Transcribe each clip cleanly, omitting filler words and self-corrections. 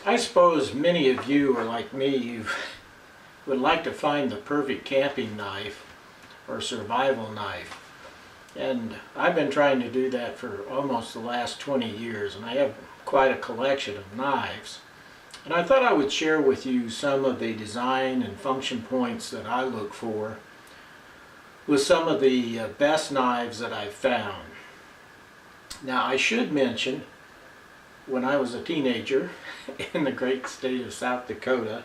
I suppose many of you are like me, you would like to find the perfect camping knife or survival knife. And I've been trying to do that for almost the last 20 years, and I have quite a collection of knives. And I thought I would share with you some of the design and function points that I look for with some of the best knives that I've found. Now, I should mention, when I was a teenager in the great state of South Dakota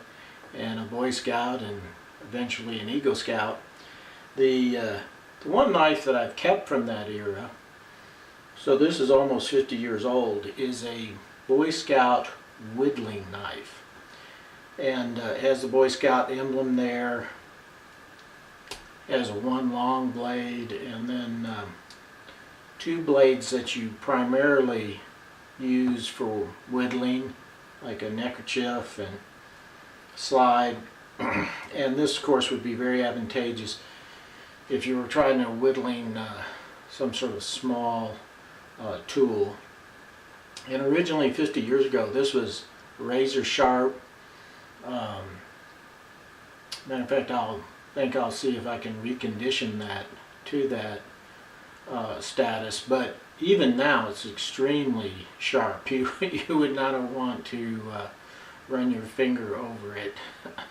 and a Boy Scout and eventually an Eagle Scout, the one knife that I've kept from that era, so this is almost 50 years old, is a Boy Scout whittling knife. And it has the Boy Scout emblem there, has one long blade, and then two blades that you primarily use for whittling, like a neckerchief and slide. And this, of course, would be very advantageous if you were trying to whittling some sort of small tool. And originally, 50 years ago, this was razor sharp. Matter of fact, I'll see if I can recondition that to that status. But even now, it's extremely sharp. You would not want to run your finger over it.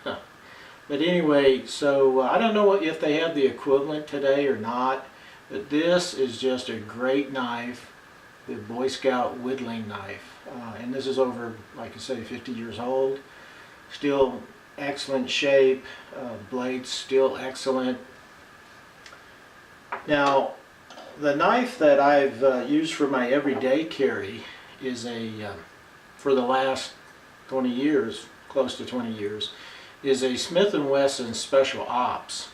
But anyway, so I don't know if they have the equivalent today or not, but this is just a great knife, the Boy Scout whittling knife. And this is over, like I say, 50 years old. Still excellent shape, blades still excellent. Now, the knife that I've used for my everyday carry is for the last 20 years, close to 20 years, is a Smith & Wesson Special Ops.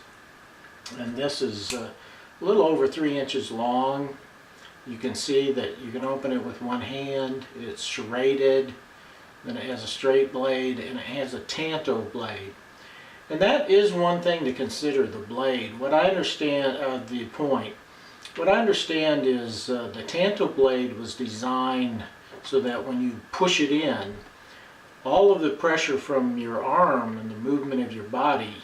And this is a little over 3 inches long. You can see that you can open it with one hand. It's serrated, then it has a straight blade, and it has a tanto blade. And that is one thing to consider, the blade. What I understand what I understand is the tanto blade was designed so that when you push it in, all of the pressure from your arm and the movement of your body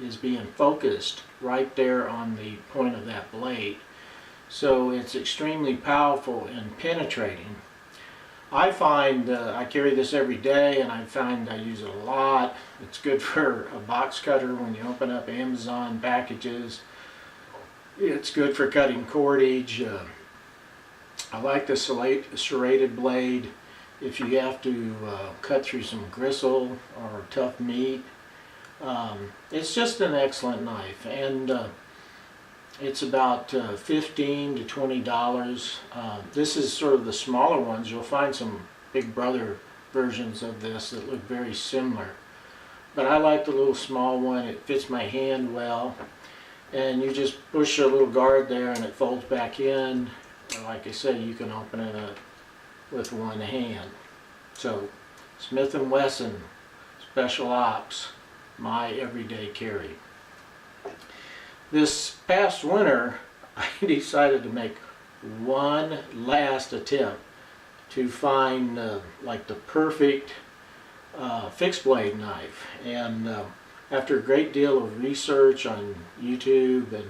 is being focused right there on the point of that blade. So it's extremely powerful and penetrating. I find I carry this every day, and I find I use it a lot. It's good for a box cutter when you open up Amazon packages. It's good for cutting cordage. I like the serrated blade if you have to cut through some gristle or tough meat. It's just an excellent knife, and it's about $15 to $20. This is sort of the smaller ones. You'll find some Big Brother versions of this that look very similar. But I like the little small one. It fits my hand well. And you just push a little guard there and it folds back in. And like I said, you can open it up with one hand. So, Smith & Wesson Special Ops, my everyday carry. This past winter, I decided to make one last attempt to find like the perfect fixed blade knife. And after a great deal of research on YouTube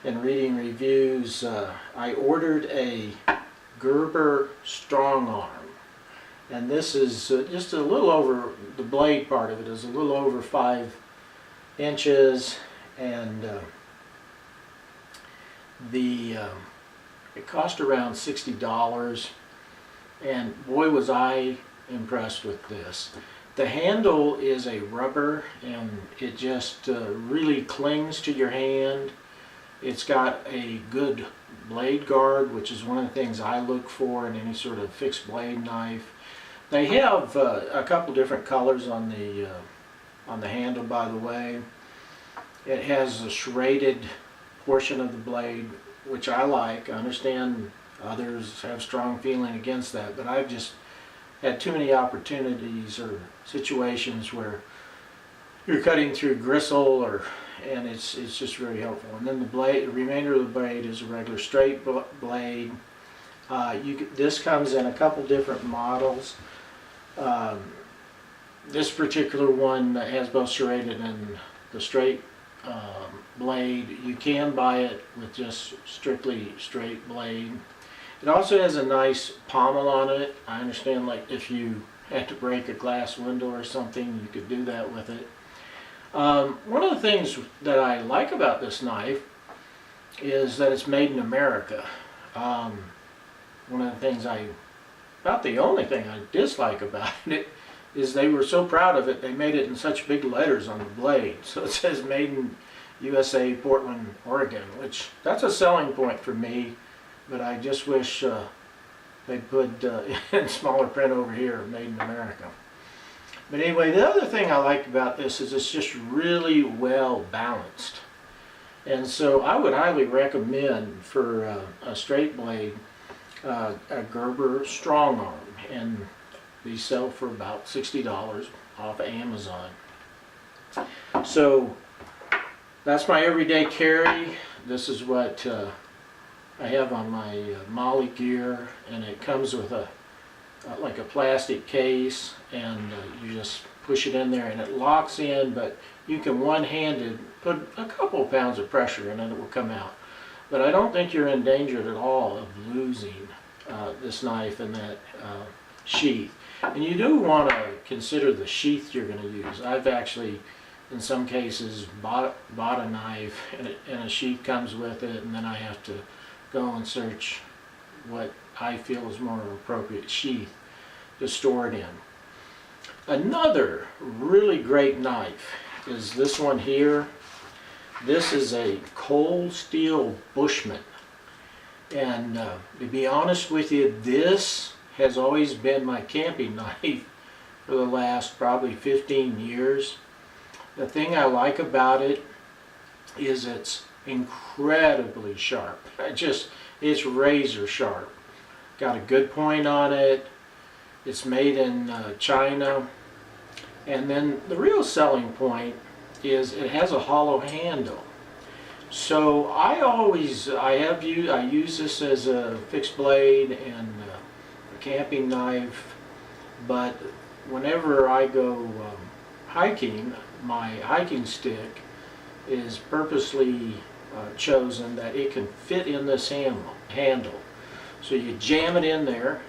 and reading reviews, I ordered a Gerber Strong Arm. And this is just a little over, the blade part of it is a little over 5 inches, and it cost around $60, and boy was I impressed with this. The handle is a rubber, and it just really clings to your hand. It's got a good blade guard, which is one of the things I look for in any sort of fixed blade knife. They have a couple different colors on the handle, by the way. It has a serrated portion of the blade, which I like. I understand others have strong feeling against that, but I've just had too many opportunities or situations where you're cutting through gristle, and it's just very helpful. And then the remainder of the blade is a regular straight blade. This comes in a couple different models. This particular one has both serrated and the straight blade. You can buy it with just strictly straight blade. It also has a nice pommel on it. I understand, like, if you had to break a glass window or something, you could do that with it. One of the things that I like about this knife is that it's made in America. One of the things about the only thing I dislike about it is they were so proud of it, they made it in such big letters on the blade. So it says made in USA, Portland, Oregon, which that's a selling point for me, but I just wish they put in smaller print over here, made in America. But anyway, the other thing I like about this is it's just really well balanced. And so I would highly recommend for a straight blade a Gerber Strong Arm, and these sell for about $60 off of Amazon. So that's my everyday carry. This is what I have on my Molly gear, and it comes with like a plastic case, and you just push it in there and it locks in, but you can one-handed put a couple of pounds of pressure and then it will come out. But I don't think you're endangered at all of losing this knife in that sheath. And you do want to consider the sheath you're going to use. I've actually, in some cases, bought a knife and a sheath comes with it, and then I have to go and search what I feel is more appropriate sheath to store it in. Another really great knife is this one here. This is a Cold Steel Bushman. And to be honest with you, this has always been my camping knife for the last probably 15 years. The thing I like about it is it's incredibly sharp. It's razor sharp. Got a good point on it. It's made in China. And then the real selling point is it has a hollow handle. So I use this as a fixed blade and a camping knife, but whenever I go hiking, my hiking stick is purposely chosen that it can fit in this handle. So you jam it in there,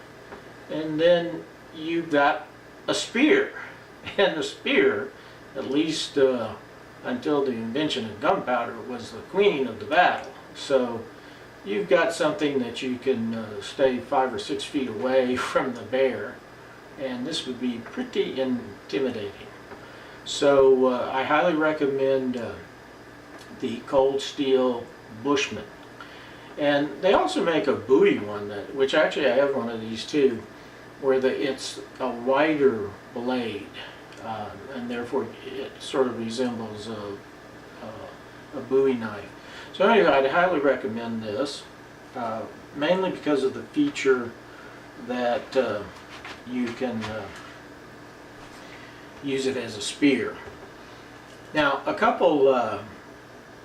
and then you've got a spear. And the spear, at least until the invention of gunpowder, was the queen of the battle. So you've got something that you can stay 5 or 6 feet away from the bear, and this would be pretty intimidating. So I highly recommend the Cold Steel Bushman. And they also make a Bowie one, which actually I have one of these too, where it's a wider blade, and therefore it sort of resembles a Bowie knife. So anyway, I'd highly recommend this, mainly because of the feature that you can use it as a spear. Now,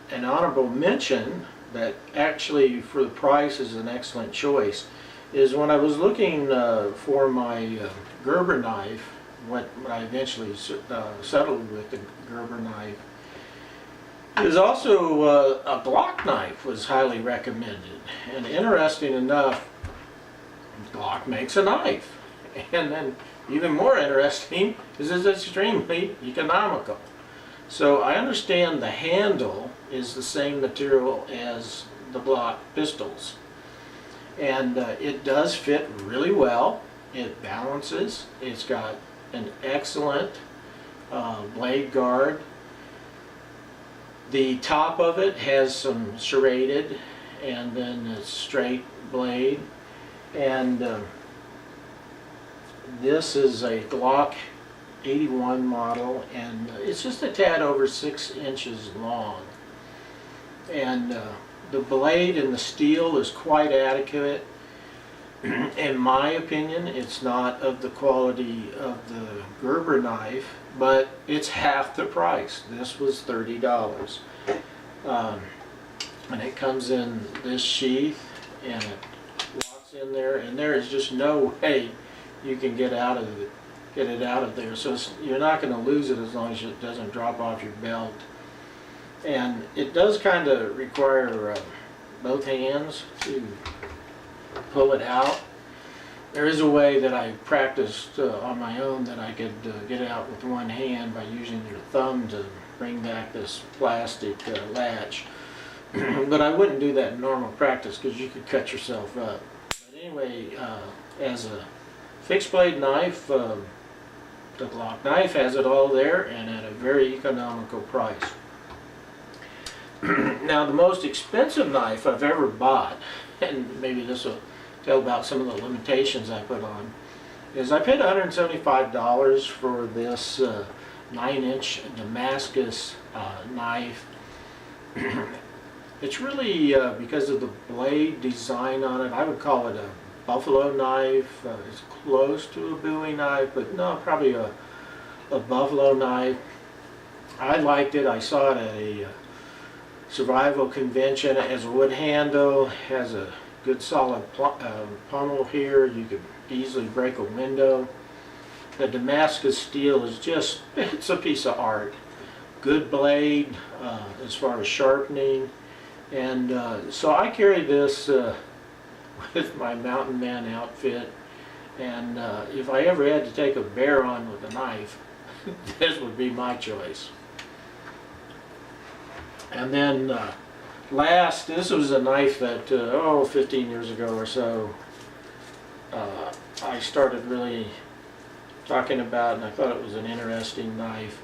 an honorable mention that actually for the price is an excellent choice is when I was looking for my Gerber knife, what I eventually settled with the Gerber knife, is also a Glock knife was highly recommended. And interesting enough, Glock makes a knife. And then even more interesting is it's extremely economical. So I understand the handle is the same material as the Glock pistols. And it does fit really well. It balances. It's got an excellent blade guard. The top of it has some serrated and then a straight blade. And this is a Glock 81 model, and it's just a tad over 6 inches long. And the blade and the steel is quite adequate. In my opinion, it's not of the quality of the Gerber knife, but it's half the price. This was $30. And it comes in this sheath, and it locks in there, and there is just no way you can get out of it get it out of there. So you're not going to lose it as long as it doesn't drop off your belt. And it does kind of require both hands to pull it out. There is a way that I practiced on my own that I could get it out with one hand by using your thumb to bring back this plastic latch. But I wouldn't do that in normal practice because you could cut yourself up. But anyway, as a fixed blade knife, the Glock knife has it all there and at a very economical price. Now the most expensive knife I've ever bought, and maybe this will tell about some of the limitations I put on, is I paid $175 for this 9-inch Damascus knife. It's really because of the blade design on it. I would call it a buffalo knife. It's close to a Bowie knife, but no, probably a buffalo knife. I liked it. I saw it at a survival convention. It has a wood handle, has a good solid pommel here. You could easily break a window. The Damascus steel is just, it's a piece of art. Good blade as far as sharpening. And so I carry this with my mountain man outfit. And if I ever had to take a bear on with a knife, this would be my choice. And then last, this was a knife that, 15 years ago or so, I started really talking about, and I thought it was an interesting knife.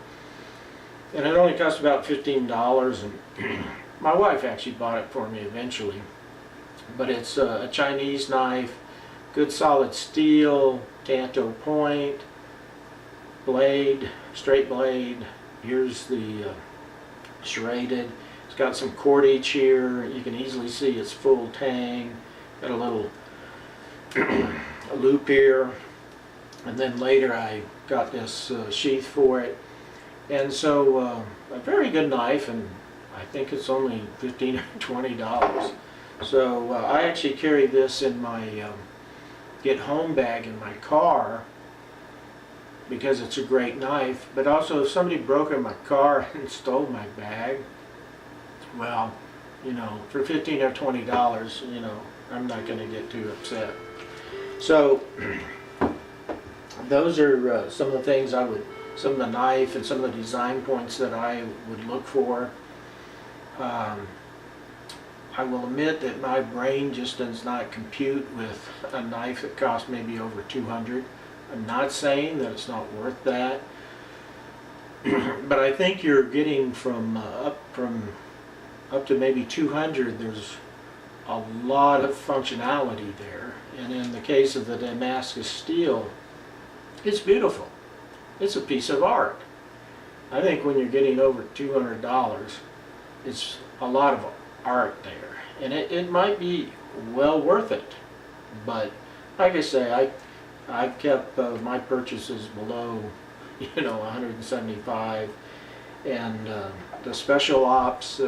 And it only cost about $15, and my wife actually bought it for me eventually. But it's a Chinese knife, good solid steel, Tanto point, blade, straight blade. Here's the serrated. It's got some cordage here. You can easily see it's full tang. Got a little a loop here. And then later I got this sheath for it. And so a very good knife, and I think it's only $15 or $20. So I actually carry this in my get home bag in my car because it's a great knife. But also if somebody broke in my car and stole my bag, well, you know, for $15 or $20, you know, I'm not going to get too upset. So those are some of the things some of the knife and some of the design points that I would look for. I will admit that my brain just does not compute with a knife that costs maybe over $200. I'm not saying that it's not worth that, but I think you're getting from up to maybe $200. There's a lot of functionality there, and in the case of the Damascus steel, it's beautiful. It's a piece of art. I think when you're getting over $200, it's a lot of art there, and it might be well worth it. But like I say, I've kept my purchases below, you know, 175, and the Special Ops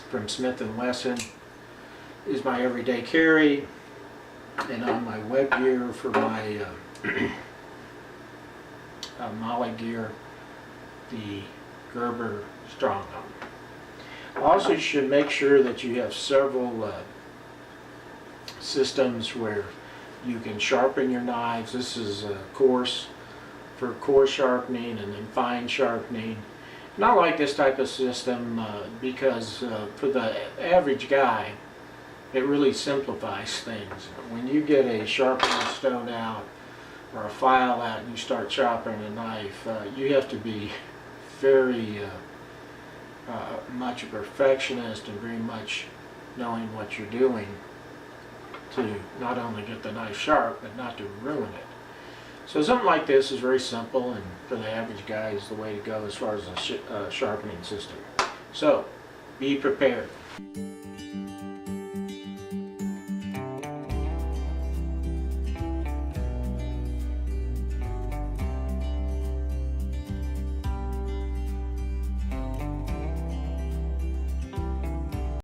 from Smith & Wesson is my everyday carry, and on my web gear for my Molly gear, the Gerber Strongarm. Also, you should make sure that you have several systems where you can sharpen your knives. This is coarse for coarse sharpening and then fine sharpening. And I like this type of system because for the average guy, it really simplifies things. When you get a sharpening stone out or a file out and you start sharpening a knife, you have to be very much a perfectionist and very much knowing what you're doing to not only get the knife sharp, but not to ruin it. So something like this is very simple, and for the average guy is the way to go as far as a sharpening system. So, be prepared.